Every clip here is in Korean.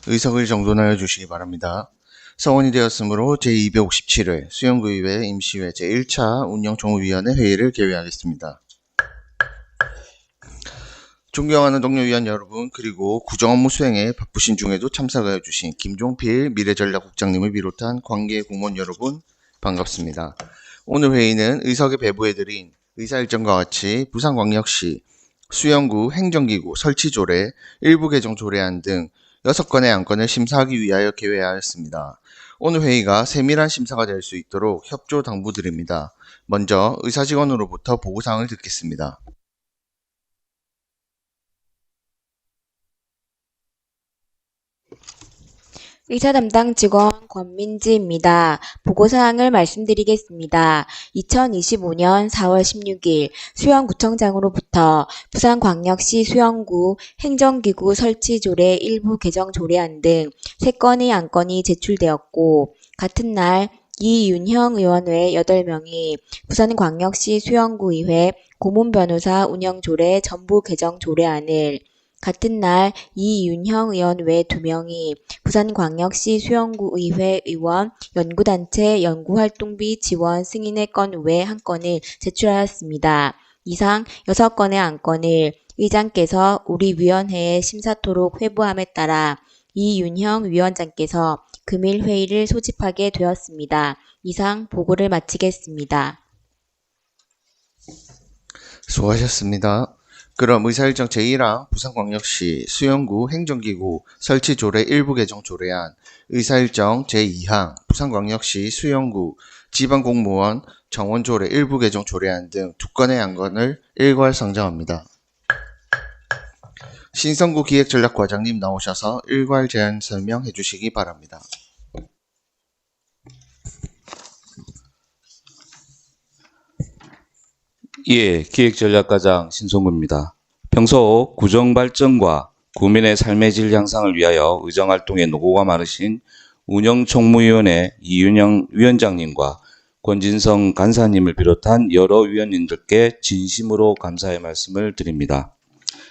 의석을 정돈하여 주시기 바랍니다. 성원이 되었으므로 제257회 수영구의회 임시회 제1차 운영총무위원회 회의를 개회하겠습니다. 존경하는 동료위원 여러분, 그리고 구정업무 수행에 바쁘신 중에도 참석하여 주신 김종필 미래전략국장님을 비롯한 관계 공무원 여러분, 반갑습니다. 오늘 회의는 의석에 배부해드린 의사일정과 같이 부산광역시 수영구 행정기구 설치조례 일부 개정 조례안 등 6건의 안건을 심사하기 위하여 개회하였습니다. 오늘 회의가 세밀한 심사가 될 수 있도록 협조 당부드립니다. 먼저 의사직원으로부터 보고사항을 듣겠습니다. 의사 담당 직원 권민지입니다. 보고사항을 말씀드리겠습니다. 2025년 4월 16일 수영구청장으로부터 부산광역시 수영구 행정기구 설치조례 일부 개정 조례안 등 3건의 안건이 제출되었고, 같은 날 이윤형 의원 외 8명이 부산광역시 수영구의회 고문변호사 운영조례 전부 개정 조례안을, 같은 날 이윤형 의원 외 2명이 부산광역시 수영구의회 의원 연구단체 연구활동비 지원 승인의 건 외 1건을 제출하였습니다. 이상 6건의 안건을 의장께서 우리 위원회에 심사토록 회부함에 따라 이윤형 위원장께서 금일 회의를 소집하게 되었습니다. 이상 보고를 마치겠습니다. 수고하셨습니다. 그럼 의사일정 제1항 부산광역시 수영구 행정기구 설치조례 일부 개정 조례안, 의사일정 제2항 부산광역시 수영구 지방공무원 정원조례 일부 개정 조례안 등 2건의 안건을 일괄 상정합니다. 신성구 기획전략과장님 나오셔서 일괄 제안 설명해 주시기 바랍니다. 예, 기획전략과장 신성구입니다. 평소 구정발전과 구민의 삶의 질 향상을 위하여 의정활동에 노고가 많으신 운영총무위원회 이윤영 위원장님과 권진성 간사님을 비롯한 여러 위원님들께 진심으로 감사의 말씀을 드립니다.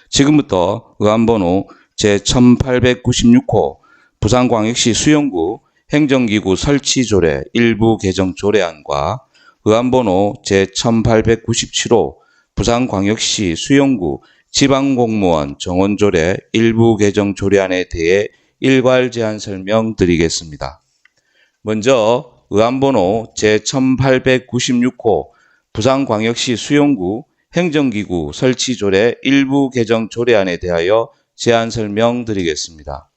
지금부터 의안번호 제1896호 부산광역시 수영구 행정기구 설치조례 일부 개정 조례안과 의안번호 제1897호 부산광역시 수영구 지방공무원 정원조례 일부 개정 조례안에 대해 일괄 제안 설명드리겠습니다. 먼저 의안번호 제1896호 부산광역시 수영구 행정기구 설치조례 일부 개정 조례안에 대하여 제안 설명드리겠습니다.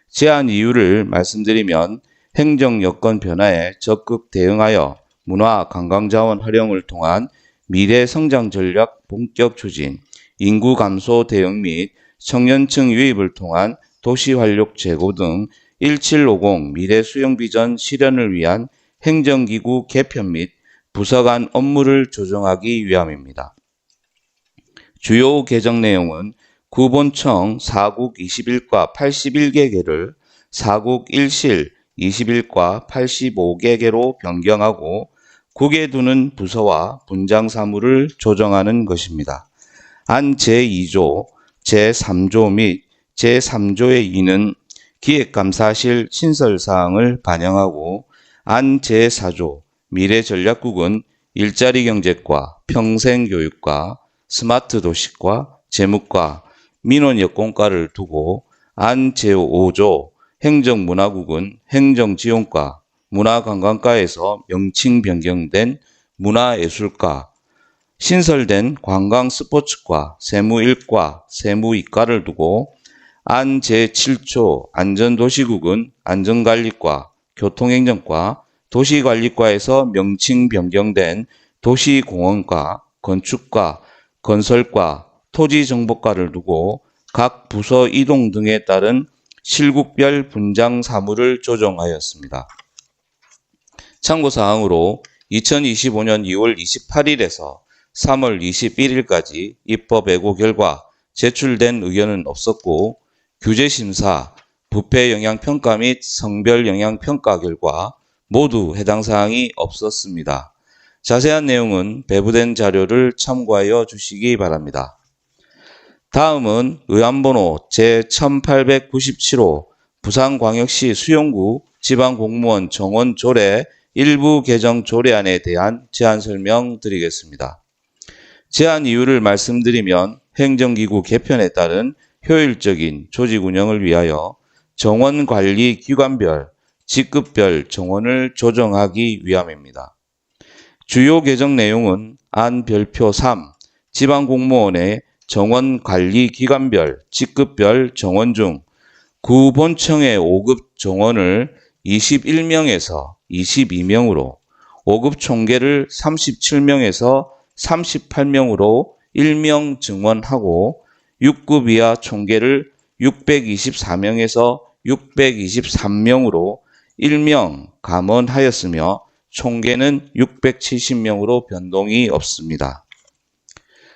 제안 이유를 말씀드리면 행정여건 변화에 적극 대응하여 문화 관광자원 활용을 통한 미래 성장 전략 본격 추진, 인구 감소 대응 및 청년층 유입을 통한 도시 활력 제고 등 1750 미래 수영 비전 실현을 위한 행정기구 개편 및 부서 간 업무를 조정하기 위함입니다. 주요 개정 내용은 구본청 사국 21과 81개개를 사국 1실 21과 85개개로 변경하고 국에 두는 부서와 분장 사무를 조정하는 것입니다. 안 제2조, 제3조 및 제3조의 2는 기획감사실 신설사항을 반영하고 안 제4조 미래전략국은 일자리 경제과 평생교육과 스마트 도시과 재무과 민원여건과를 두고 안 제5조 행정문화국은 행정지원과 문화관광과에서 명칭 변경된 문화예술과, 신설된 관광스포츠과 세무1과 세무2과를 두고 안 제7조 안전도시국은 안전관리과 교통행정과 도시관리과에서 명칭 변경된 도시공원과 건축과 건설과 토지정보과를 두고 각 부서 이동 등에 따른 실국별 분장 사무를 조정하였습니다. 참고사항으로 2025년 2월 28일에서 3월 21일까지 입법 예고 결과 제출된 의견은 없었고, 규제심사, 부패영향평가 및 성별영향평가 결과 모두 해당 사항이 없었습니다. 자세한 내용은 배부된 자료를 참고하여 주시기 바랍니다. 다음은 의안번호 제1897호 부산광역시 수용구 지방공무원 정원 조례 일부 개정 조례안에 대한 제안 설명 드리겠습니다. 제안 이유를 말씀드리면 행정기구 개편에 따른 효율적인 조직 운영을 위하여 정원관리 기관별, 직급별 정원을 조정하기 위함입니다. 주요 개정 내용은 안 별표 3, 지방공무원의 정원관리 기관별, 직급별 정원 중 구본청의 5급 정원을 21명에서 22명으로, 5급 총계를 37명에서 38명으로 1명 증원하고 6급 이하 총계를 624명에서 623명으로 1명 감원하였으며 총계는 670명으로 변동이 없습니다.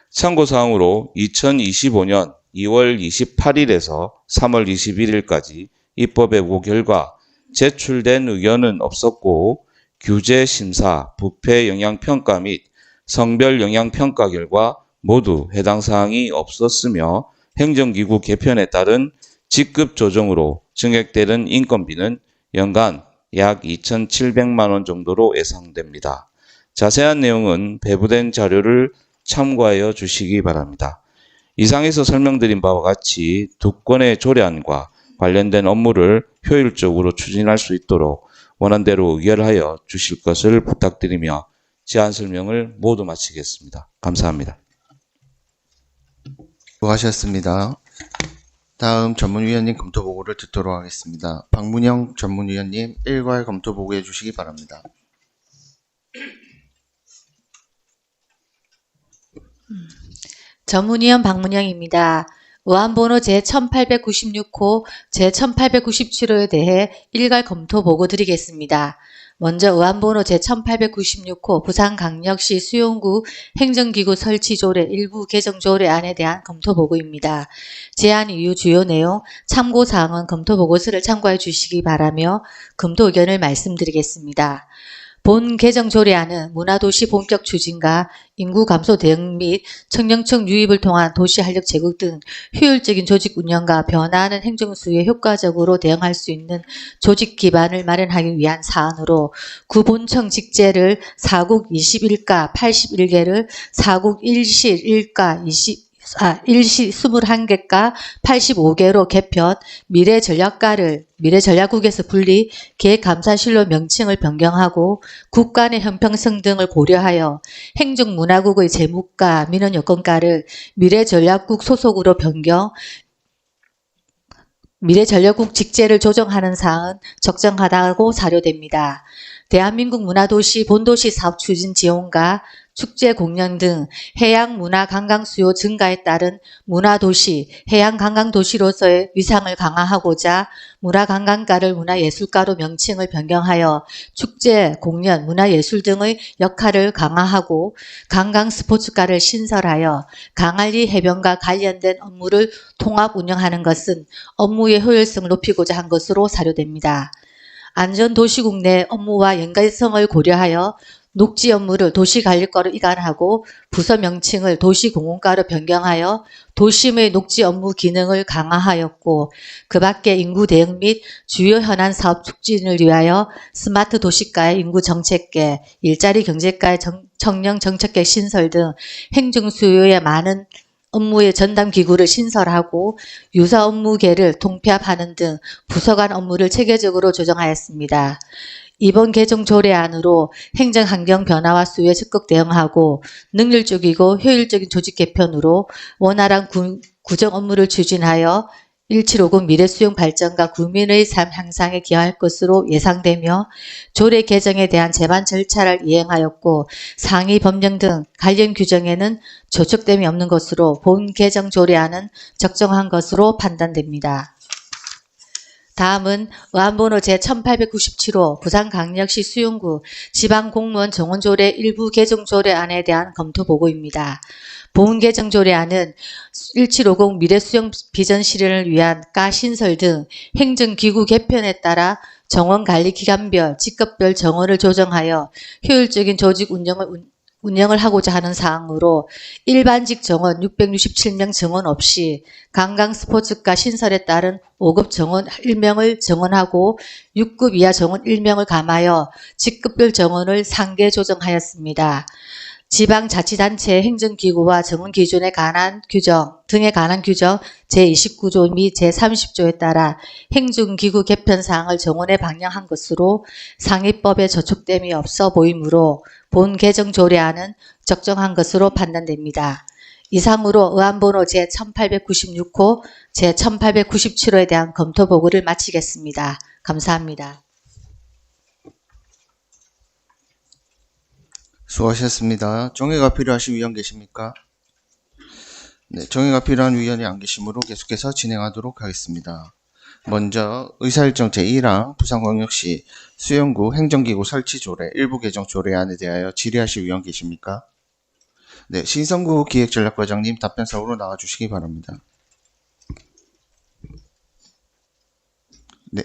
참고사항으로 2025년 2월 28일에서 3월 21일까지 입법 예고 결과 제출된 의견은 없었고 규제 심사, 부패 영향평가 및 성별 영향평가 결과 모두 해당 사항이 없었으며 행정기구 개편에 따른 직급 조정으로 증액되는 인건비는 연간 약 2,700만 원 정도로 예상됩니다. 자세한 내용은 배부된 자료를 참고하여 주시기 바랍니다. 이상에서 설명드린 바와 같이 두 건의 조례안과 관련된 업무를 효율적으로 추진할 수 있도록 원안대로 의결하여 주실 것을 부탁드리며 제안 설명을 모두 마치겠습니다. 감사합니다. 수고하셨습니다. 다음 전문위원님 검토보고를 듣도록 하겠습니다. 박문영 전문위원님 일괄 검토보고해 주시기 바랍니다. 전문위원 박문영입니다. 의안번호 제1896호, 제1897호에 대해 일괄 검토 보고 드리겠습니다. 먼저 의안번호 제1896호 부산광역시 수용구 행정기구 설치조례 일부 개정조례안에 대한 검토 보고입니다. 제안 이유 주요 내용, 참고사항은 검토 보고서를 참고해 주시기 바라며 검토 의견을 말씀드리겠습니다. 본 개정조례안은 문화도시 본격 추진과 인구 감소 대응 및 청년층 유입을 통한 도시 활력 제고 등 효율적인 조직 운영과 변화하는 행정수에 효과적으로 대응할 수 있는 조직 기반을 마련하기 위한 사안으로 구본청 직제를 4국 21가 81개를 4국 1실 1가 1시 21개가 85개로 개편, 미래전략국에서 분리, 계획감사실로 명칭을 변경하고 국 간의 형평성 등을 고려하여 행정문화국의 재무과, 민원여건과를 미래전략국 소속으로 변경, 미래전략국 직제를 조정하는 사항은 적정하다고 사료됩니다. 대한민국 문화도시 본도시 사업 추진 지원과 축제 공연 등 해양 문화 관광 수요 증가에 따른 문화도시, 해양 관광 도시로서의 위상을 강화하고자 문화관광과를 문화예술과로 명칭을 변경하여 축제, 공연, 문화예술 등의 역할을 강화하고 관광 스포츠과를 신설하여 강안리 해변과 관련된 업무를 통합 운영하는 것은 업무의 효율성을 높이고자 한 것으로 사료됩니다. 안전도시국 내 업무와 연관성을 고려하여 녹지 업무를 도시관리과로 이관하고 부서 명칭을 도시공원과로 변경하여 도심의 녹지 업무 기능을 강화하였고 그 밖에 인구 대응 및 주요 현안 사업 촉진을 위하여 스마트 도시과의 인구 정책계, 일자리 경제과의 청년 정책계 신설 등 행정 수요에 많은 업무의 전담 기구를 신설하고 유사 업무계를 통폐합하는 등 부서 간 업무를 체계적으로 조정하였습니다. 이번 개정 조례안으로 행정 환경 변화와 수요에 적극 대응하고 능률적이고 효율적인 조직 개편으로 원활한 구정 업무를 추진하여 1750 미래수용 발전과 국민의 삶 향상에 기여할 것으로 예상되며 조례 개정에 대한 제반 절차를 이행하였고 상위 법령 등 관련 규정에는 조촉됨이 없는 것으로 본 개정 조례안은 적정한 것으로 판단됩니다. 다음은 의안번호 제1897호 부산광역시 수용구 지방공무원 정원조례 일부 개정조례안에 대한 검토보고입니다. 본 개정조례안은 1750 미래수용 비전 실현을 위한 가 신설 등 행정기구 개편에 따라 정원관리 기관별, 직급별 정원을 조정하여 효율적인 조직 운영을 하고자 하는 사항으로 일반직 정원 667명 정원 없이 관광 스포츠과 신설에 따른 5급 정원 1명을 정원하고 6급 이하 정원 1명을 감하여 직급별 정원을 상계 조정하였습니다. 지방자치단체 행정기구와 정원 기준에 관한 규정 등에 관한 규정 제29조 및 제30조에 따라 행정기구 개편 사항을 정원에 방영한 것으로 상위법에 저촉됨이 없어 보이므로 본 개정 조례안은 적정한 것으로 판단됩니다. 이상으로 의안번호 제1896호, 제1897호에 대한 검토 보고를 마치겠습니다. 감사합니다. 수고하셨습니다. 정의가 필요하신 위원 계십니까? 네, 정의가 필요한 위원이 안 계시므로 계속해서 진행하도록 하겠습니다. 먼저 의사일정 제1항 부산광역시 수영구 행정기구 설치 조례 일부 개정 조례안에 대하여 질의하실 위원 계십니까? 네, 신성구 기획전략과장님 답변사으로 나와주시기 바랍니다. 네,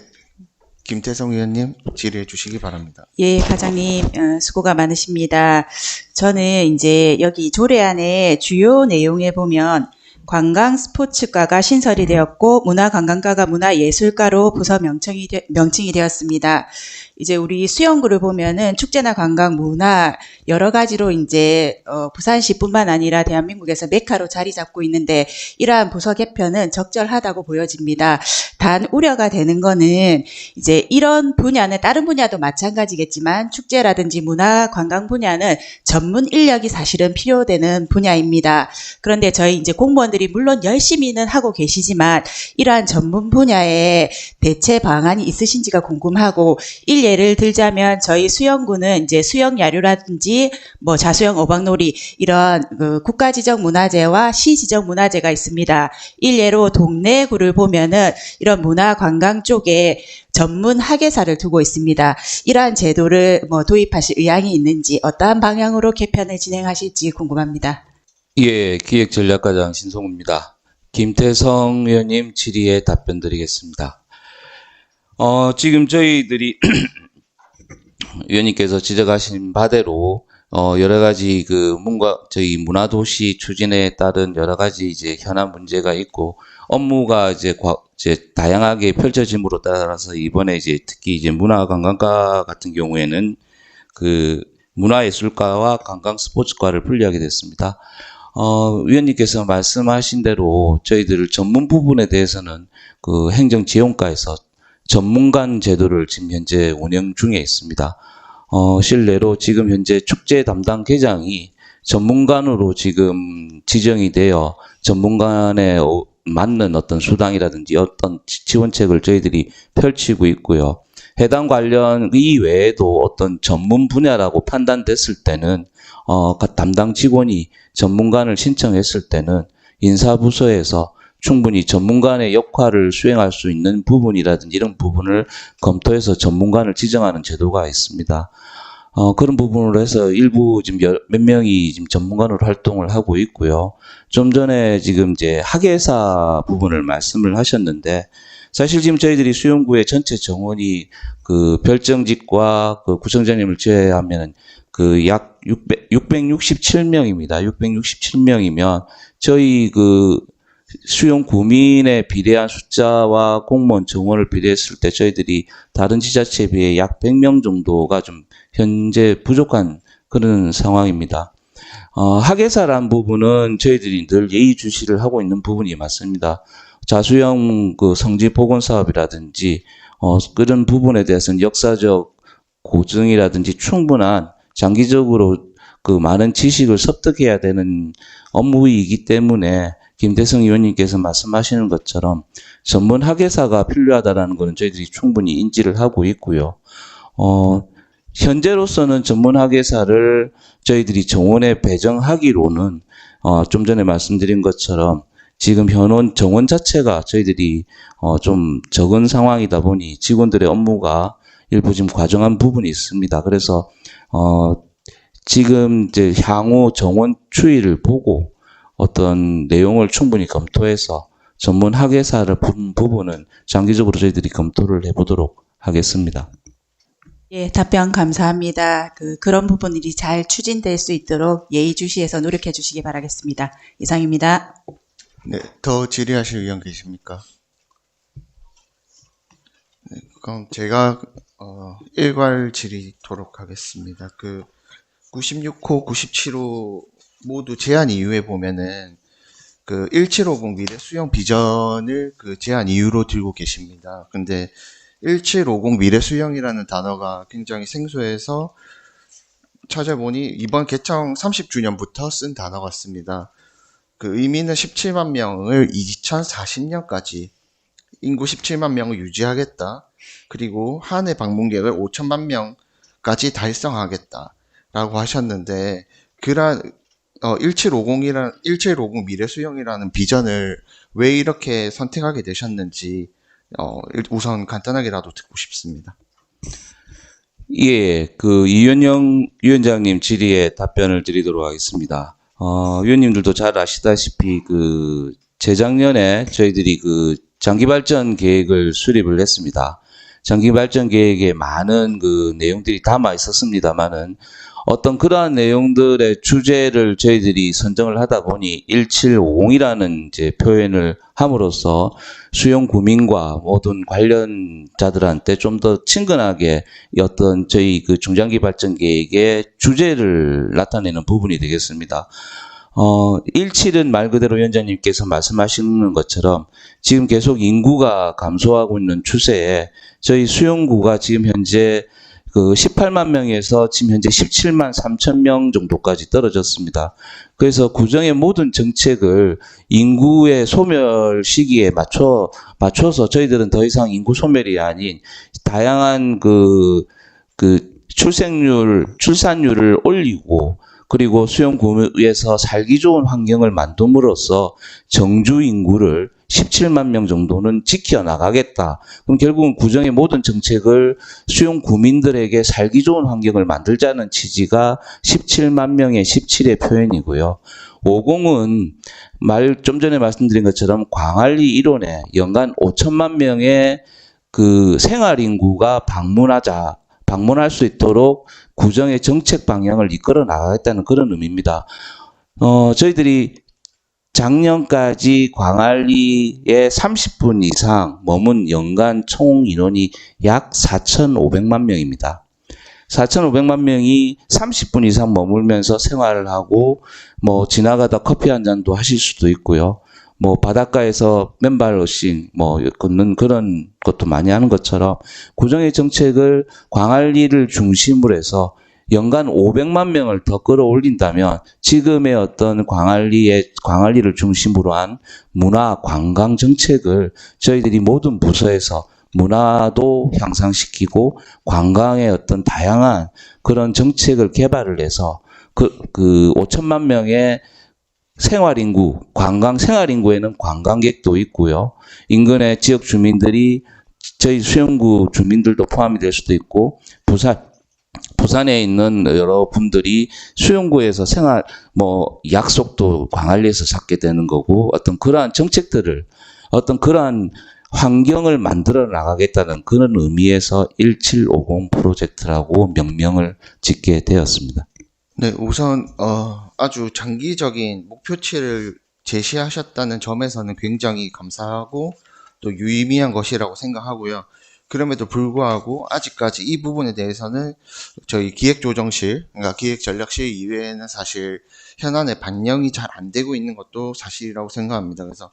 김태성 위원님 질의해 주시기 바랍니다. 예, 과장님, 수고가 많으십니다. 저는 이제 여기 조례안의 주요 내용에 보면 관광 스포츠과가 신설이 되었고 문화관광과가 문화예술과로 부서 명칭이 되었습니다. 이제 우리 수영구를 보면은 축제나 관광, 문화 여러 가지로 이제 부산시뿐만 아니라 대한민국에서 메카로 자리 잡고 있는데 이러한 부서 개편은 적절하다고 보여집니다. 단 우려가 되는 거는 이제 이런 분야는 다른 분야도 마찬가지겠지만 축제라든지 문화 관광 분야는 전문 인력이 사실은 필요되는 분야입니다. 그런데 저희 이제 공무원들이 물론 열심히는 하고 계시지만 이러한 전문 분야에 대체 방안이 있으신지가 궁금하고 예를 들자면 저희 수영구는 이제 수영 야류라든지 뭐 자수영 어박놀이 이런 국가 지정 문화재와 시 지정 문화재가 있습니다. 일례로 동래구를 보면은 이런 문화 관광 쪽에 전문 학예사를 두고 있습니다. 이러한 제도를 뭐 도입하실 의향이 있는지 어떠한 방향으로 개편을 진행하실지 궁금합니다. 예, 기획전략과장 신성우입니다. 김태성 의원님 질의에 답변 드리겠습니다. 지금 저희들이 위원님께서 지적하신 바대로 여러 가지 저희 문화도시 추진에 따른 여러 가지 이제 현안 문제가 있고 업무가 이제 다양하게 펼쳐짐으로 따라서 이번에 이제 특히 이제 문화관광과 같은 경우에는 문화예술과와 관광스포츠과를 분리하게 됐습니다. 위원님께서 말씀하신 대로 저희들 전문 부분에 대해서는 행정지원과에서 전문관 제도를 지금 현재 운영 중에 있습니다. 실례로 지금 현재 축제 담당 계장이 전문관으로 지금 지정이 되어 전문관에 맞는 어떤 수당이라든지 어떤 지원책을 저희들이 펼치고 있고요. 해당 관련 이외에도 어떤 전문 분야라고 판단됐을 때는 담당 직원이 전문관을 신청했을 때는 인사부서에서 충분히 전문관의 역할을 수행할 수 있는 부분이라든지 이런 부분을 검토해서 전문관을 지정하는 제도가 있습니다. 그런 부분으로 해서 일부 지금 몇 명이 지금 전문관으로 활동을 하고 있고요. 좀 전에 지금 이제 학예사 부분을 말씀을 하셨는데 사실 지금 저희들이 수영구의 전체 정원이 별정직과 구청장님을 제외하면 약 667명입니다. 667명이면 저희 수용 구민에 비례한 숫자와 공무원 정원을 비례했을 때 저희들이 다른 지자체에 비해 약 100명 정도가 좀 현재 부족한 그런 상황입니다. 학예사란 부분은 저희들이 늘 예의주시를 하고 있는 부분이 맞습니다. 자수형 성지 복원 사업이라든지 그런 부분에 대해서는 역사적 고증이라든지 충분한 장기적으로 많은 지식을 습득해야 되는 업무이기 때문에 김대성 의원님께서 말씀하시는 것처럼 전문 학예사가 필요하다는 것은 저희들이 충분히 인지를 하고 있고요. 현재로서는 전문 학예사를 저희들이 정원에 배정하기로는 좀 전에 말씀드린 것처럼 지금 현원 정원 자체가 저희들이 좀 적은 상황이다 보니 직원들의 업무가 일부 지금 과중한 부분이 있습니다. 그래서 지금 이제 향후 정원 추이를 보고 어떤 내용을 충분히 검토해서 전문 학예사를 부분은 장기적으로 저희들이 검토를 해보도록 하겠습니다. 예, 답변 감사합니다. 그런 부분들이 잘 추진될 수 있도록 예의주시해서 노력해 주시기 바라겠습니다. 이상입니다. 네, 더 질의하실 의원 계십니까? 네, 그럼 제가 일괄 질의토록 하겠습니다. 96호, 97호 모두 제안 이유에 보면은 1750 미래 수용 비전을 제안 이유로 들고 계십니다. 근데 1750 미래 수용이라는 단어가 굉장히 생소해서 찾아보니 이번 개청 30주년부터 쓴 단어 같습니다. 의미는 17만 명을 2040년까지 인구 17만 명을 유지하겠다. 그리고 한 해 방문객을 5천만 명까지 달성하겠다라고 하셨는데 1750 미래 수용이라는 비전을 왜 이렇게 선택하게 되셨는지 우선 간단하게라도 듣고 싶습니다. 예, 이현영 위원장님 질의에 답변을 드리도록 하겠습니다. 위원님들도 잘 아시다시피 재작년에 저희들이 장기발전 계획을 수립을 했습니다. 장기발전 계획에 많은 내용들이 담아 있었습니다만은 어떤 그러한 내용들의 주제를 저희들이 선정을 하다 보니 1750이라는 이제 표현을 함으로써 수용 구민과 모든 관련자들한테 좀 더 친근하게 어떤 저희 중장기 발전 계획의 주제를 나타내는 부분이 되겠습니다. 17은 말 그대로 위원장님께서 말씀하시는 것처럼 지금 계속 인구가 감소하고 있는 추세에 저희 수용구가 지금 현재 18만 명에서 지금 현재 17만 3천 명 정도까지 떨어졌습니다. 그래서 구정의 모든 정책을 인구의 소멸 시기에 맞춰서 저희들은 더 이상 인구 소멸이 아닌 다양한 출산율을 올리고 그리고 수용구에서 살기 좋은 환경을 만듦으로써 정주 인구를 17만 명 정도는 지켜나가겠다. 그럼 결국은 구정의 모든 정책을 수용 구민들에게 살기 좋은 환경을 만들자는 취지가 17만 명의 17의 표현이고요. 50은 좀 전에 말씀드린 것처럼 광안리 일원에 연간 5천만 명의 생활 인구가 방문할 수 있도록 구정의 정책 방향을 이끌어 나가겠다는 그런 의미입니다. 저희들이 작년까지 광안리에 30분 이상 머문 연간 총 인원이 약 4,500만 명입니다. 4,500만 명이 30분 이상 머물면서 생활을 하고 지나가다 커피 한 잔도 하실 수도 있고요. 바닷가에서 맨발 러싱 걷는 그런 것도 많이 하는 것처럼 구정의 정책을 광안리를 중심으로 해서 연간 500만 명을 더 끌어올린다면 지금의 어떤 광안리를 중심으로 한 문화 관광 정책을 저희들이 모든 부서에서 문화도 향상시키고 관광의 어떤 다양한 그런 정책을 개발을 해서 5천만 명의 생활인구, 관광 생활인구에는 관광객도 있고요. 인근의 지역 주민들이 저희 수용구 주민들도 포함이 될 수도 있고 부산에 있는 여러 분들이 수용구에서 약속도 광안리에서 잡게 되는 거고 어떤 그러한 정책들을 어떤 그러한 환경을 만들어 나가겠다는 그런 의미에서 1750 프로젝트라고 명명을 짓게 되었습니다. 네, 우선 아주 장기적인 목표치를 제시하셨다는 점에서는 굉장히 감사하고 또 유의미한 것이라고 생각하고요. 그럼에도 불구하고 아직까지 이 부분에 대해서는 저희 기획조정실, 그러니까 기획전략실 이외에는 사실 현안에 반영이 잘 안 되고 있는 것도 사실이라고 생각합니다. 그래서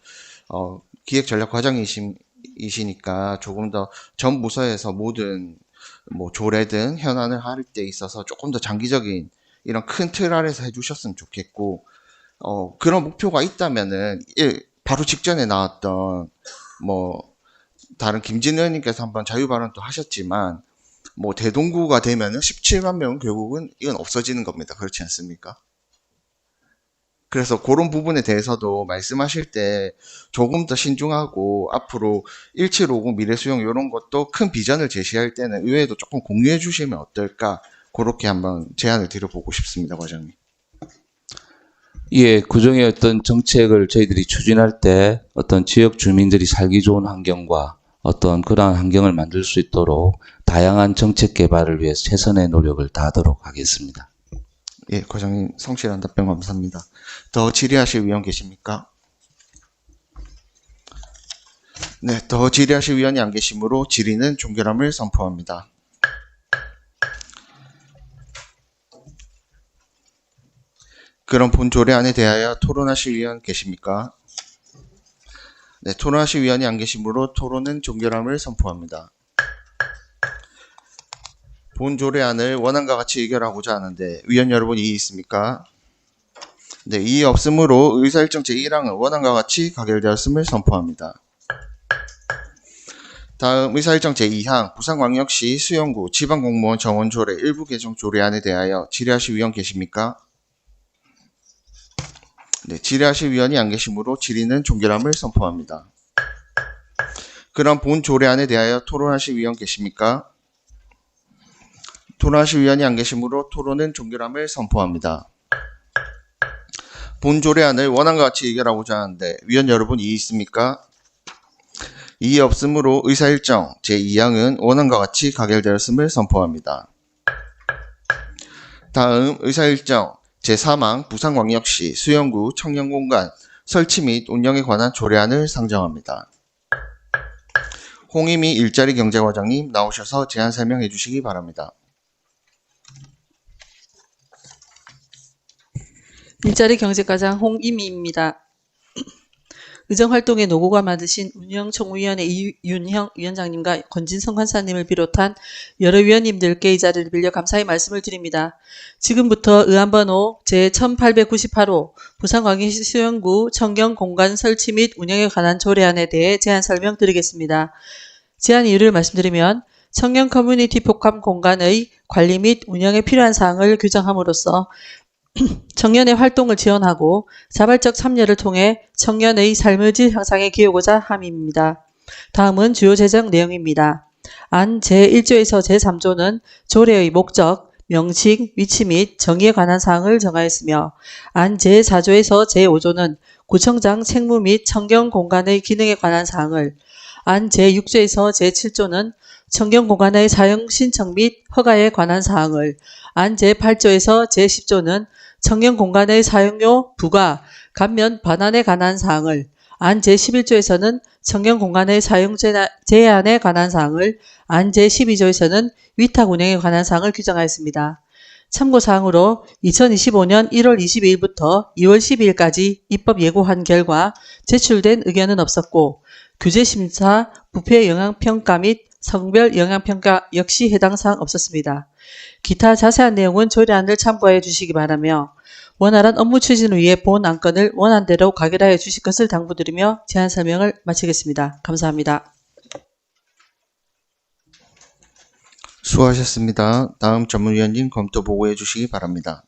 기획전략과장이시니까 조금 더 전 부서에서 모든 조례든 현안을 할 때 있어서 조금 더 장기적인 이런 큰 틀 아래서 해주셨으면 좋겠고, 그런 목표가 있다면은, 바로 직전에 나왔던, 다른 김진 의원님께서 한번 자유 발언도 하셨지만, 대동구가 되면은 17만 명은 결국은 이건 없어지는 겁니다. 그렇지 않습니까? 그래서 그런 부분에 대해서도 말씀하실 때 조금 더 신중하고 앞으로 1750 미래 수용 이런 것도 큰 비전을 제시할 때는 의회도 조금 공유해 주시면 어떨까? 그렇게 한번 제안을 드려보고 싶습니다, 과장님. 예, 구정의 어떤 정책을 저희들이 추진할 때 어떤 지역 주민들이 살기 좋은 환경과 어떤 그러한 환경을 만들 수 있도록 다양한 정책 개발을 위해 최선의 노력을 다하도록 하겠습니다. 예, 과장님 성실한 답변 감사합니다. 더 질의하실 위원 계십니까? 네, 더 질의하실 위원이 안 계시므로 질의는 종결함을 선포합니다. 그럼 본 조례안에 대하여 토론하실 위원 계십니까? 네, 토론하실 위원이 안 계시므로 토론은 종결함을 선포합니다. 본 조례안을 원안과 같이 의결하고자 하는데 위원 여러분 이의 있습니까? 네, 이의 없으므로 의사일정 제1항은 원안과 같이 가결되었음을 선포합니다. 다음 의사일정 제2항 부산광역시 수영구 지방공무원 정원조례 일부 개정 조례안에 대하여 질의하실 위원 계십니까? 네, 질의하실 위원이 안 계시므로 질의는 종결함을 선포합니다. 그럼 본 조례안에 대하여 토론하실 위원 계십니까? 토론하실 위원이 안 계시므로 토론은 종결함을 선포합니다. 본 조례안을 원안과 같이 의결하고자 하는데 위원 여러분 이의 있습니까? 이의 없으므로 의사일정 제2항은 원안과 같이 가결되었음을 선포합니다. 다음 의사일정 제3항 부산광역시 수영구 청년공간 설치 및 운영에 관한 조례안을 상정합니다. 홍희미 일자리 경제과장님 나오셔서 제안 설명해 주시기 바랍니다. 일자리 경제과장 홍이미입니다. 의정활동의 노고가 만드신 운영총무위원회 이윤형 위원장님과 권진성 관사님을 비롯한 여러 위원님들께 이 자리를 빌려 감사의 말씀을 드립니다. 지금부터 의안번호 제1898호 부산광역시 수영구 청경공간 설치 및 운영에 관한 조례안에 대해 제안 설명드리겠습니다. 제안 이유를 말씀드리면 청년 커뮤니티 복합 공간의 관리 및 운영에 필요한 사항을 규정함으로써 청년의 활동을 지원하고 자발적 참여를 통해 청년의 삶의 질 향상에 기여하고자 함입니다. 다음은 주요 제정 내용입니다. 안 제1조에서 제3조는 조례의 목적, 명칭, 위치 및 정의에 관한 사항을 정하였으며 안 제4조에서 제5조는 구청장 책무 및 청경공간의 기능에 관한 사항을, 안 제6조에서 제7조는 청경공간의 사용 신청 및 허가에 관한 사항을, 안 제8조에서 제10조는 청경공간의 사용료, 부과, 감면 반환에 관한 사항을, 안 제11조에서는 청경공간의 사용 제한에 관한 사항을, 안 제12조에서는 위탁 운영에 관한 사항을 규정하였습니다. 참고사항으로 2025년 1월 22일부터 2월 12일까지 입법 예고한 결과 제출된 의견은 없었고 규제심사, 부패 영향평가 및 성별 영향평가 역시 해당 사항 없었습니다. 기타 자세한 내용은 조례안을 참고해 주시기 바라며 원활한 업무 추진을 위해 본 안건을 원안대로 가결하여 주실 것을 당부드리며 제안 설명을 마치겠습니다. 감사합니다. 수고하셨습니다. 다음 전문위원님 검토 보고해 주시기 바랍니다.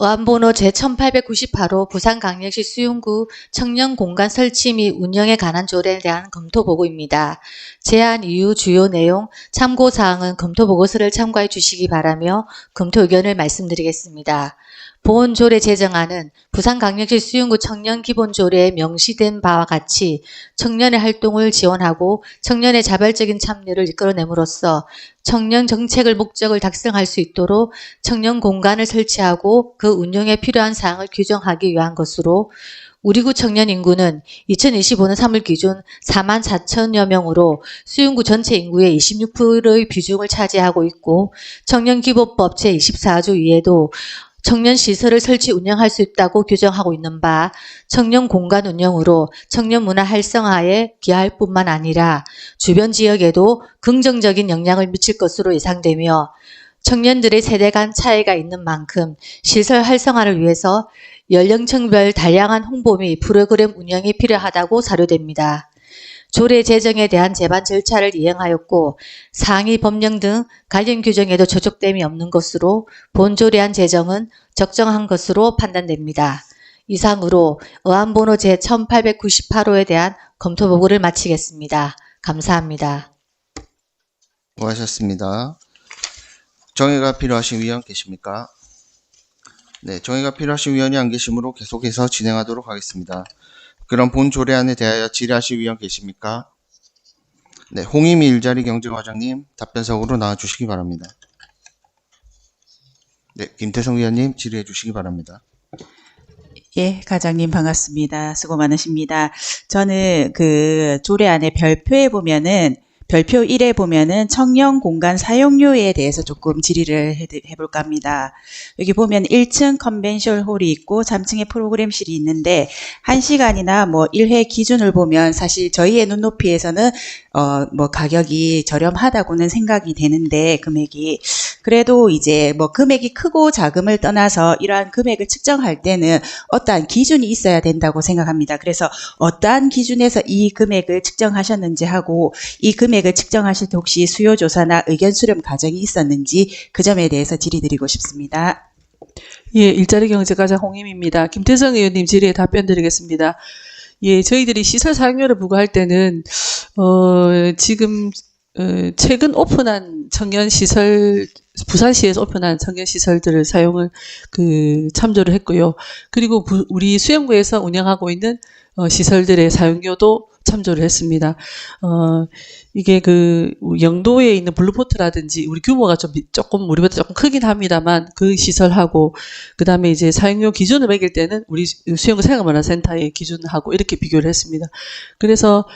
의안번호 제1898호 부산광역시 수용구 청년공간 설치 및 운영에 관한 조례에 대한 검토보고입니다. 제안 이유 주요 내용, 참고사항은 검토보고서를 참고해 주시기 바라며 검토 의견을 말씀드리겠습니다. 본 조례 제정안은 부산광역시 수용구 청년기본조례에 명시된 바와 같이 청년의 활동을 지원하고 청년의 자발적인 참여를 이끌어냄으로써 청년 정책을 목적을 달성할 수 있도록 청년 공간을 설치하고 그 운영에 필요한 사항을 규정하기 위한 것으로 우리구 청년 인구는 2025년 3월 기준 44,000여 명으로 수용구 전체 인구의 26%의 비중을 차지하고 있고 청년기본법 제24조 위에도 청년 시설을 설치 운영할 수 있다고 규정하고 있는 바 청년 공간 운영으로 청년 문화 활성화에 기여할 뿐만 아니라 주변 지역에도 긍정적인 영향을 미칠 것으로 예상되며 청년들의 세대 간 차이가 있는 만큼 시설 활성화를 위해서 연령층별 다양한 홍보 및 프로그램 운영이 필요하다고 사료됩니다. 조례 제정에 대한 제반 절차를 이행하였고 상위 법령 등 관련 규정에도 조촉됨이 없는 것으로 본 조례안 제정은 적정한 것으로 판단됩니다. 이상으로 의안번호 제1898호에 대한 검토 보고를 마치겠습니다. 감사합니다. 수고하셨습니다. 정의가 필요하신 위원 계십니까? 네, 정의가 필요하신 위원이 안 계시므로 계속해서 진행하도록 하겠습니다. 그럼 본 조례안에 대하여 질의하실 위원 계십니까? 네, 홍임이 일자리 경제과장님 답변석으로 나와주시기 바랍니다. 네, 김태성 위원님 질의해 주시기 바랍니다. 예, 과장님 반갑습니다. 수고 많으십니다. 저는 그 조례안의 별표에 보면은 별표 1에 보면은 청년 공간 사용료에 대해서 조금 질의를 해볼까 합니다. 여기 보면 1층 컨벤션 홀이 있고 3층에 프로그램실이 있는데 1시간이나 뭐 1회 기준을 보면 사실 저희의 눈높이에서는 뭐 가격이 저렴하다고는 생각이 되는데 금액이 그래도 이제 뭐 금액이 크고 작음을 떠나서 이러한 금액을 측정할 때는 어떠한 기준이 있어야 된다고 생각합니다. 그래서 어떠한 기준에서 이 금액을 측정하셨는지 하고 이 금액을 측정하실 때 혹시 수요조사나 의견 수렴 과정이 있었는지 그 점에 대해서 질의드리고 싶습니다. 예, 일자리 경제과장 홍임입니다. 김태성 의원님 질의에 답변 드리겠습니다. 예, 저희들이 시설 사용료를 부과할 때는 지금 최근 오픈한 청년 시설 부산시에서 오픈한 청년 시설들을 사용을 참조를 했고요. 그리고 우리 수영구에서 운영하고 있는 시설들의 사용료도 참조를 했습니다. 이게 영도에 있는 블루포트라든지 우리 규모가 조금 우리보다 조금 크긴 합니다만 그 시설하고 그다음에 이제 사용료 기준을 매길 때는 우리 수영구 생활문화센터의 기준하고 이렇게 비교를 했습니다. 그래서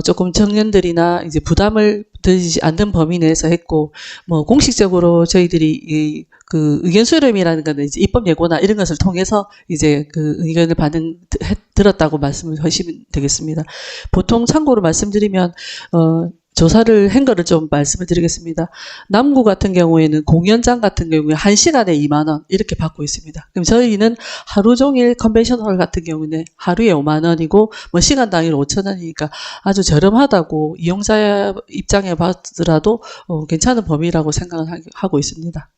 조금 청년들이나 이제 부담을 들지 않는 범위 내에서 했고 뭐 공식적으로 저희들이 의견 수렴이라는 거는 이제 입법 예고나 이런 것을 통해서 이제 의견을 들었다고 말씀을 하시면 되겠습니다. 보통 참고로 말씀드리면, 조사를 한 거를 좀 말씀을 드리겠습니다. 남구 같은 경우에는 공연장 같은 경우에 1시간에 2만 원 이렇게 받고 있습니다. 그럼 저희는 하루 종일 컨벤션홀 같은 경우는 하루에 5만 원이고 뭐 시간 당일 5천 원이니까 아주 저렴하다고 이용자 입장에 봤더라도 괜찮은 범위라고 생각을 하고 있습니다.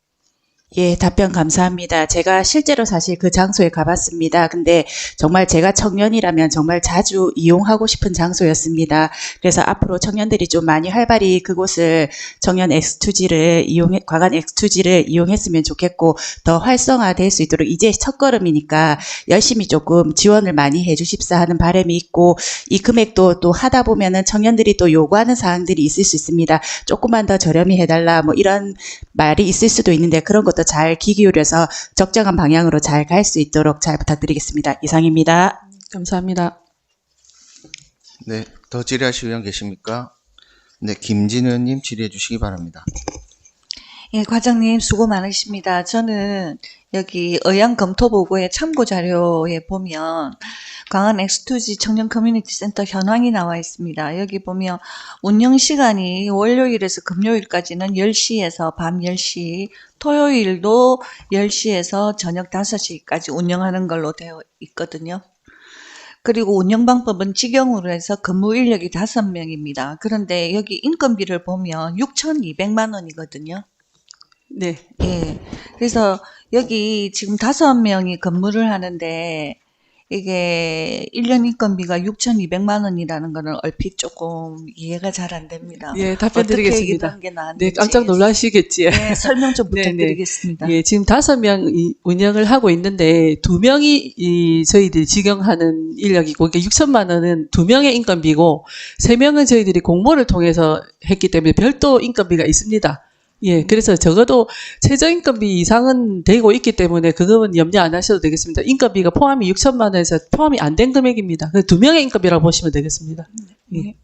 예, 답변 감사합니다. 제가 실제로 사실 그 장소에 가봤습니다. 근데 정말 제가 청년이라면 정말 자주 이용하고 싶은 장소였습니다. 그래서 앞으로 청년들이 좀 많이 활발히 그곳을 청년 X2G를 과관 X2G를 이용했으면 좋겠고 더 활성화될 수 있도록 이제 첫걸음이니까 열심히 조금 지원을 많이 해주십사 하는 바람이 있고 이 금액도 또 하다 보면은 청년들이 또 요구하는 사항들이 있을 수 있습니다. 조금만 더 저렴히 해달라 뭐 이런 말이 있을 수도 있는데 그런 것도 잘 귀 기울여서 적정한 방향으로 잘 갈 수 있도록 잘 부탁드리겠습니다. 이상입니다. 감사합니다. 네, 더 질의하실 위원 계십니까? 네, 김진 의원님 질의해 주시기 바랍니다. 예, 과장님 수고 많으십니다. 저는 여기 의향 검토 보고의 참고 자료에 보면 광안 X2G 청년 커뮤니티 센터 현황이 나와 있습니다. 여기 보면 운영 시간이 월요일에서 금요일까지는 10시에서 밤 10시, 토요일도 10시에서 저녁 5시까지 운영하는 걸로 되어 있거든요. 그리고 운영 방법은 직영으로 해서 근무 인력이 5명입니다. 그런데 여기 인건비를 보면 6,200만 원이거든요. 네. 예. 그래서 여기 지금 5명이 근무를 하는데 이게 1년 인건비가 6,200만 원이라는 거는 얼핏 조금 이해가 잘 안 됩니다. 예, 답변 어떻게 드리겠습니다. 이런 게 나왔는지. 네, 깜짝 놀라시겠지요. 네, 설명 좀 네, 네. 부탁드리겠습니다. 예, 지금 5명 운영을 하고 있는데 2명이 저희들이 직영하는 인력이고 그러니까 6천만 원은 2명의 인건비고 3명은 저희들이 공모를 통해서 했기 때문에 별도 인건비가 있습니다. 예, 그래서 적어도 최저인건비 이상은 되고 있기 때문에 그거는 염려 안 하셔도 되겠습니다. 인건비가 포함이 6천만 원에서 포함이 안 된 금액입니다. 2명의 인건비라고 보시면 되겠습니다. 예.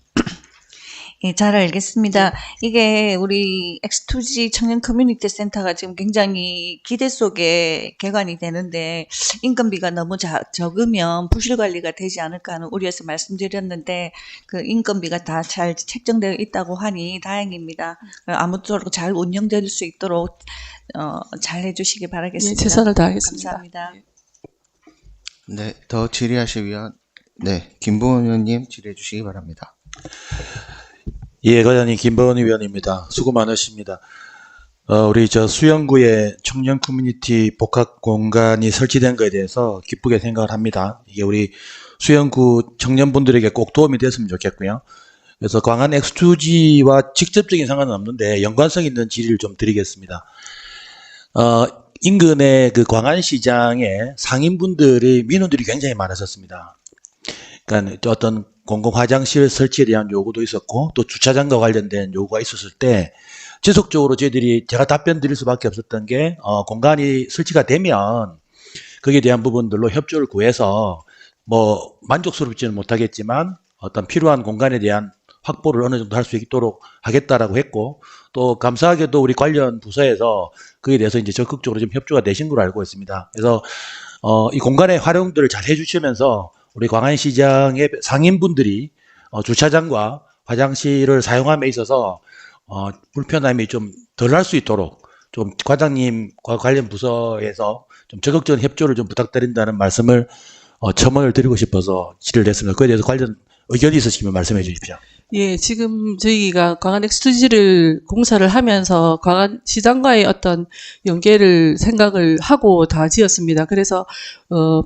예, 잘 알겠습니다. 이게 우리 X2G 청년 커뮤니티 센터가 지금 굉장히 기대 속에 개관이 되는데 인건비가 너무 적으면 부실 관리가 되지 않을까 하는 우려에서 말씀드렸는데 그 인건비가 다 잘 책정되어 있다고 하니 다행입니다. 아무쪼록 잘 운영될 수 있도록 잘 해주시기 바라겠습니다. 예, 최선을 다하겠습니다. 감사합니다. 네, 더 질의하실 위원, 네, 김보은 의원님 질의해 주시기 바랍니다. 예, 과장님 김보은 의원입니다. 수고 많으십니다. 우리 수영구에 청년 커뮤니티 복합 공간이 설치된 것에 대해서 기쁘게 생각을 합니다. 이게 우리 수영구 청년분들에게 꼭 도움이 됐으면 좋겠고요. 그래서 광안 X2G와 직접적인 상관은 없는데 연관성 있는 질의를 좀 드리겠습니다. 인근의 그 광안시장에 상인분들의 민원들이 굉장히 많았었습니다. 그러니까 어떤 공공 화장실 설치에 대한 요구도 있었고 또 주차장과 관련된 요구가 있었을 때 지속적으로 저희들이 제가 답변 드릴 수밖에 없었던 게 공간이 설치가 되면 거기에 대한 부분들로 협조를 구해서 뭐 만족스럽지는 못하겠지만 어떤 필요한 공간에 대한 확보를 어느 정도 할 수 있도록 하겠다라고 했고 또 감사하게도 우리 관련 부서에서 그에 대해서 이제 적극적으로 좀 협조가 되신 걸로 알고 있습니다. 그래서 이 공간의 활용들을 잘 해주시면서 우리 광안시장의 상인분들이 주차장과 화장실을 사용함에 있어서 불편함이 좀 덜 할 수 있도록 좀 과장님과 관련 부서에서 좀 적극적인 협조를 좀 부탁드린다는 말씀을 첨언을 드리고 싶어서 질의를 했습니다. 그에 대해서 관련 의견이 있으시면 말씀해 주십시오. 예, 지금 저희가 광안 엑스투지를 공사를 하면서 광안 시장과의 어떤 연계를 생각을 하고 다 지었습니다. 그래서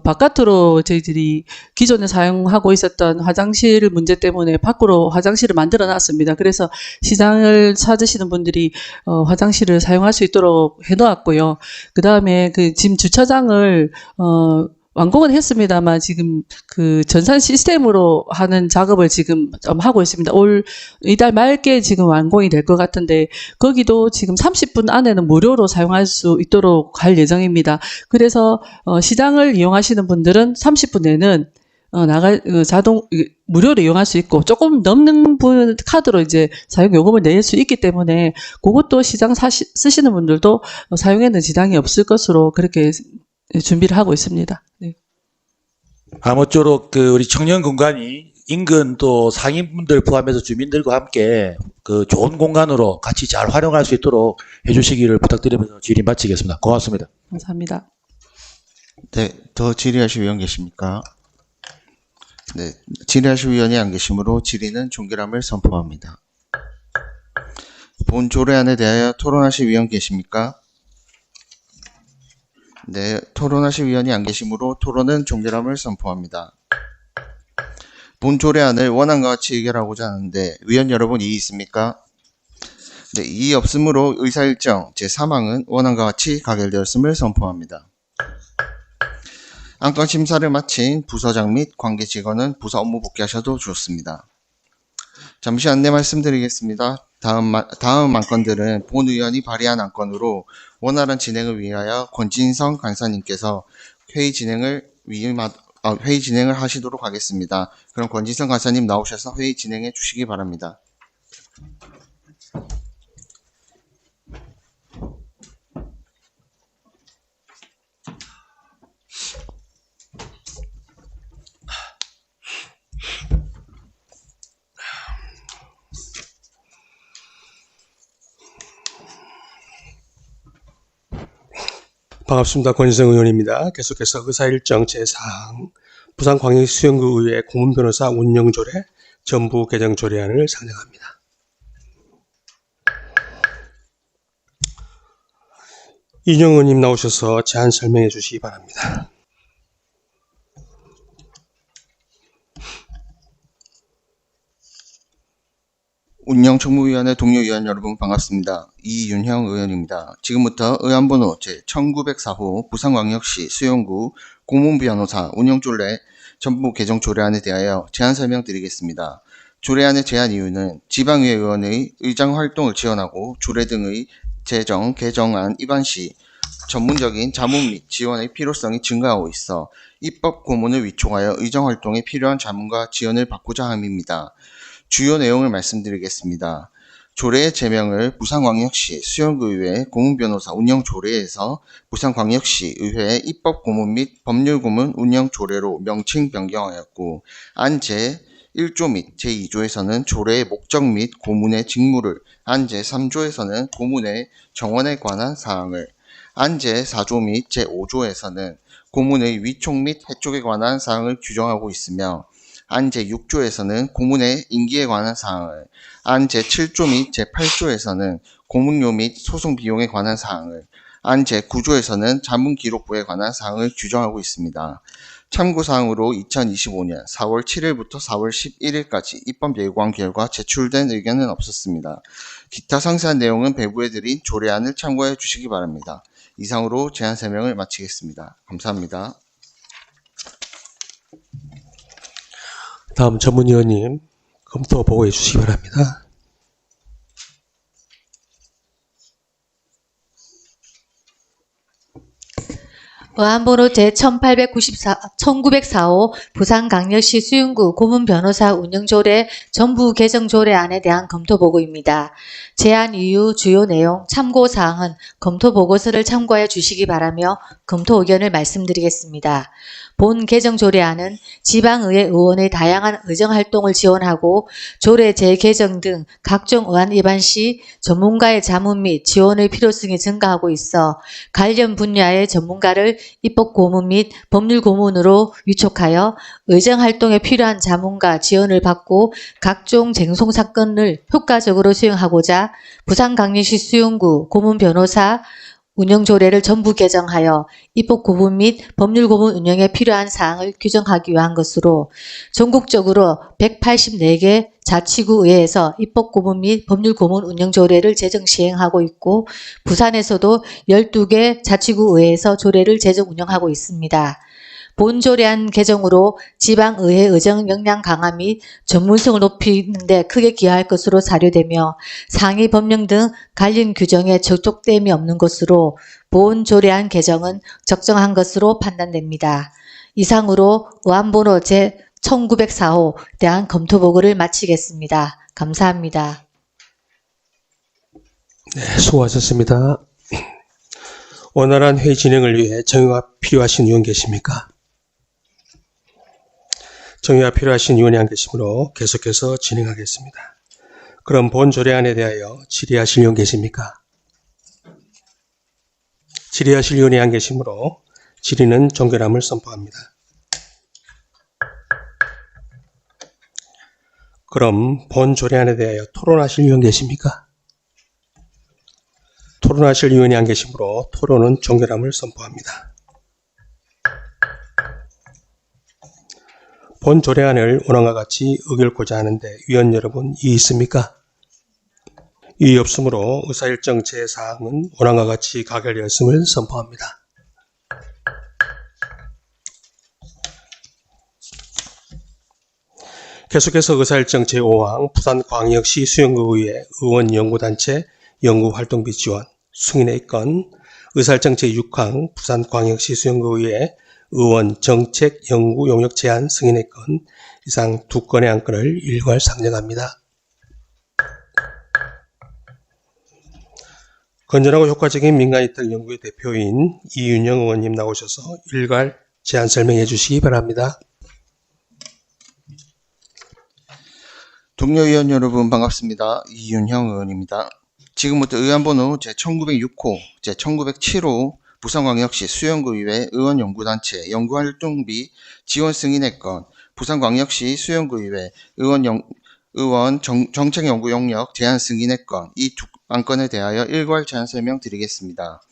바깥으로 저희들이 기존에 사용하고 있었던 화장실 문제 때문에 밖으로 화장실을 만들어 놨습니다. 그래서 시장을 찾으시는 분들이 화장실을 사용할 수 있도록 해 놓았고요. 그다음에 그 지금 주차장을 완공은 했습니다만 지금 그 전산 시스템으로 하는 작업을 지금 좀 하고 있습니다. 이달 말께 지금 완공이 될 것 같은데 거기도 지금 30분 안에는 무료로 사용할 수 있도록 할 예정입니다. 그래서 시장을 이용하시는 분들은 30분 내는 무료로 이용할 수 있고 조금 넘는 분 카드로 이제 사용 요금을 낼 수 있기 때문에 그것도 시장 쓰시는 분들도 사용에는 지장이 없을 것으로 그렇게 준비를 하고 있습니다. 네. 아무쪼록 우리 청년 공간이 인근 또 상인분들 포함해서 주민들과 함께 그 좋은 공간으로 같이 잘 활용할 수 있도록 해주시기를 부탁드리면서 질의 마치겠습니다. 고맙습니다. 감사합니다. 네, 더 질의하실 의원 계십니까? 네, 질의하실 의원이 안 계시므로 질의는 종결함을 선포합니다. 본 조례안에 대하여 토론하실 의원 계십니까? 네, 토론하실 의원이 안 계시므로 토론은 종결함을 선포합니다. 본 조례안을 원안과 같이 의결하고자 하는데 의원 여러분 이의 있습니까? 네, 이의 없으므로 의사일정 제3항은 원안과 같이 가결되었음을 선포합니다. 안건 심사를 마친 부서장 및 관계 직원은 부서 업무 복귀하셔도 좋습니다. 잠시 안내 말씀드리겠습니다. 다음 안건들은 본 의원이 발의한 안건으로 원활한 진행을 위하여 권진성 간사님께서 회의 진행을 하시도록 하겠습니다. 그럼 권진성 간사님 나오셔서 회의 진행해 주시기 바랍니다. 반갑습니다. 권인성 의원입니다. 계속해서 의사일정 제4항 부산광역수영구의회 고문변호사 운영조례 전부 개정 조례안을 상정합니다. 이정 의원님 나오셔서 제안 설명해 주시기 바랍니다. 운영총무위원회 동료 의원 여러분 반갑습니다. 이윤형 의원입니다. 지금부터 의안번호 제1904호 부산광역시 수영구 고문변호사 운영조례 전부 개정 조례안에 대하여 제안 설명드리겠습니다. 조례안의 제안 이유는 지방의회 의원의 의장 활동을 지원하고 조례 등의 제정, 개정안 입안 시 전문적인 자문 및 지원의 필요성이 증가하고 있어 입법 고문을 위촉하여 의정 활동에 필요한 자문과 지원을 받고자 함입니다. 주요 내용을 말씀드리겠습니다. 조례의 제명을 부산광역시 수영구의회 고문변호사 운영조례에서 부산광역시 의회의 입법고문 및 법률고문 운영조례로 명칭 변경하였고 안 제1조 및 제2조에서는 조례의 목적 및 고문의 직무를, 안 제3조에서는 고문의 정원에 관한 사항을, 안 제4조 및 제5조에서는 고문의 위촉 및 해촉에 관한 사항을 규정하고 있으며 안 제6조에서는 고문의 임기에 관한 사항을, 안 제7조 및 제8조에서는 고문료 및 소송 비용에 관한 사항을, 안 제9조에서는 자문기록부에 관한 사항을 규정하고 있습니다. 참고사항으로 2025년 4월 7일부터 4월 11일까지 입법 예고한 결과 제출된 의견은 없었습니다. 기타 상세한 내용은 배부해드린 조례안을 참고해 주시기 바랍니다. 이상으로 제안 설명을 마치겠습니다. 감사합니다. 다음 전문위원님 검토 보고해 주시기 바랍니다. 의안번호 제1904호 부산광역시 수윤구 고문변호사 운영조례 전부 개정 조례안에 대한 검토보고입니다. 제안 이유, 주요 내용, 참고사항은 검토보고서를 참고해 주시기 바라며 검토 의견을 말씀드리겠습니다. 본 개정 조례안은 지방의회 의원의 다양한 의정활동을 지원하고 조례 재개정 등 각종 의안 위반 시 전문가의 자문 및 지원의 필요성이 증가하고 있어 관련 분야의 전문가를 입법고문 및 법률고문으로 위촉하여 의정활동에 필요한 자문과 지원을 받고 각종 쟁송 사건을 효과적으로 수행하고자 부산광역시 수윤구 고문변호사 운영조례를 전부 개정하여 입법고문 및 법률고문 운영에 필요한 사항을 규정하기 위한 것으로 전국적으로 184개 자치구의회에서 입법고문 및 법률고문 운영조례를 제정 시행하고 있고 부산에서도 12개 자치구의회에서 조례를 제정 운영하고 있습니다. 본 조례안 개정으로 지방의회 의정 역량 강화 및 전문성을 높이는 데 크게 기여할 것으로 사료되며 상위 법령 등 관련 규정에 접촉됨이 없는 것으로 본 조례안 개정은 적정한 것으로 판단됩니다. 이상으로 의안번호 제1904호 대한 검토보고를 마치겠습니다. 감사합니다. 네, 수고하셨습니다. 원활한 회의 진행을 위해 정의가 필요하신 의원 계십니까? 정의가 필요하신 의원이 안 계시므로 계속해서 진행하겠습니다. 그럼 본 조례안에 대하여 질의하실 의원 계십니까? 질의하실 의원이 안 계시므로 질의는 종결함을 선포합니다. 그럼 본 조례안에 대하여 토론하실 의원 계십니까? 토론하실 의원이 안 계시므로 토론은 종결함을 선포합니다. 본 조례안을 원안과 같이 의결고자 하는데 위원 여러분 이의 있습니까? 이의 없으므로 의사일정 제4항은 원안과 같이 가결되었음을 선포합니다. 계속해서 의사일정 제5항 부산광역시 수영구의회 의원연구단체 연구활동비 지원 승인의 건, 의사일정 제6항 부산광역시 수영구의회 의원 정책 연구 용역 제안 승인의 건, 이상 두 건의 안건을 일괄 상정합니다. 건전하고 효과적인 민간이택 연구의 대표인 이윤영 의원님 나오셔서 일괄 제안 설명해 주시기 바랍니다. 동료 의원 여러분 반갑습니다. 이윤형 의원입니다. 지금부터 의안번호 제1906호, 제1907호 부산광역시 수영구의회 의원연구단체 연구활동비 지원 승인의 건, 부산광역시 수영구의회 의원 정책연구 용역 제안 승인의 건, 이 두 안건에 대하여 일괄 제안 설명드리겠습니다.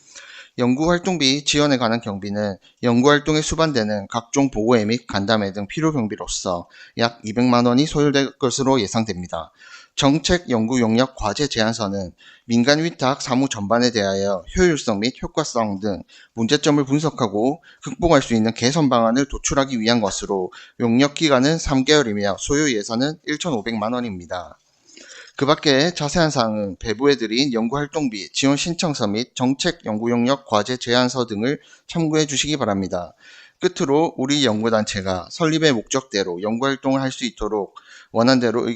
연구활동비 지원에 관한 경비는 연구활동에 수반되는 각종 보고회 및 간담회 등 필요 경비로서 약 200만 원이 소요될 것으로 예상됩니다. 정책 연구 용역 과제 제안서는 민간 위탁 사무 전반에 대하여 효율성 및 효과성 등 문제점을 분석하고 극복할 수 있는 개선 방안을 도출하기 위한 것으로 용역 기간은 3개월이며 소요 예산은 1,500만 원입니다. 그 밖에 자세한 사항은 배부해드린 연구활동비 지원 신청서 및 정책 연구 용역 과제 제안서 등을 참고해 주시기 바랍니다. 끝으로 우리 연구단체가 설립의 목적대로 연구활동을 할 수 있도록 원안대로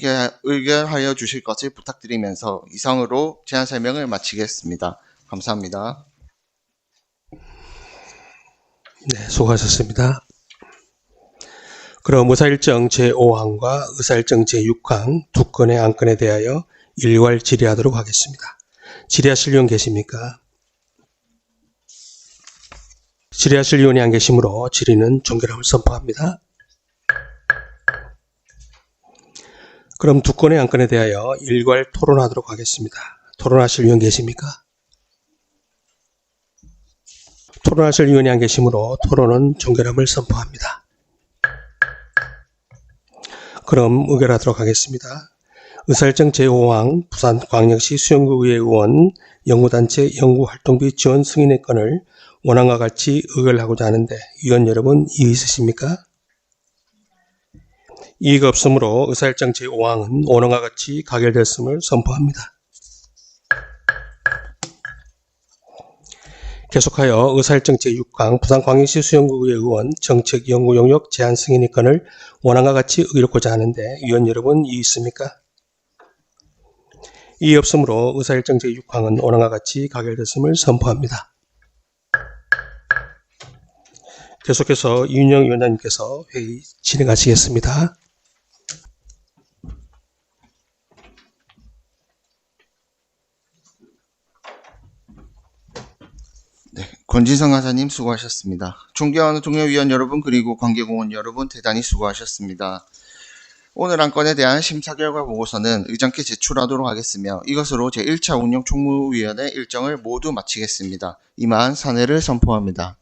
의결하여 주실 것을 부탁드리면서 이상으로 제안 설명을 마치겠습니다. 감사합니다. 네, 수고하셨습니다. 그럼 의사일정 제5항과 의사일정 제6항 두 건의 안건에 대하여 일괄 질의하도록 하겠습니다. 질의하실 의원 계십니까? 질의하실 의원이 안 계시므로 질의는 종결함을 선포합니다. 그럼 두 건의 안건에 대하여 일괄 토론하도록 하겠습니다. 토론하실 의원 계십니까? 토론하실 의원이 안 계시므로 토론은 종결함을 선포합니다. 그럼 의결하도록 하겠습니다. 의사일정 제5항 부산광역시 수영구의회 의원 연구단체 연구활동비 지원 승인의 건을 원안과 같이 의결하고자 하는데 위원 여러분 이의 있으십니까? 이의가 없으므로 의사일정 제5항은 원안과 같이 가결되었음을 선포합니다. 계속하여 의사일정 제6항 부산광역시 수영구의회 의원 정책연구용역 제한 승인의 건을 원안과 같이 의결하고자 하는데 위원 여러분 이의 있습니까? 이의 없으므로 의사일정 제6항은 원안과 같이 가결됐음을 선포합니다. 계속해서 이윤영 위원장님께서 회의 진행하시겠습니다. 권진성 하사님 수고하셨습니다. 존경하는 동료 위원 여러분 그리고 관계공원 여러분 대단히 수고하셨습니다. 오늘 안건에 대한 심사 결과 보고서는 의장께 제출하도록 하겠으며 이것으로 제1차 운영 총무위원회 일정을 모두 마치겠습니다. 이만 사내를 선포합니다.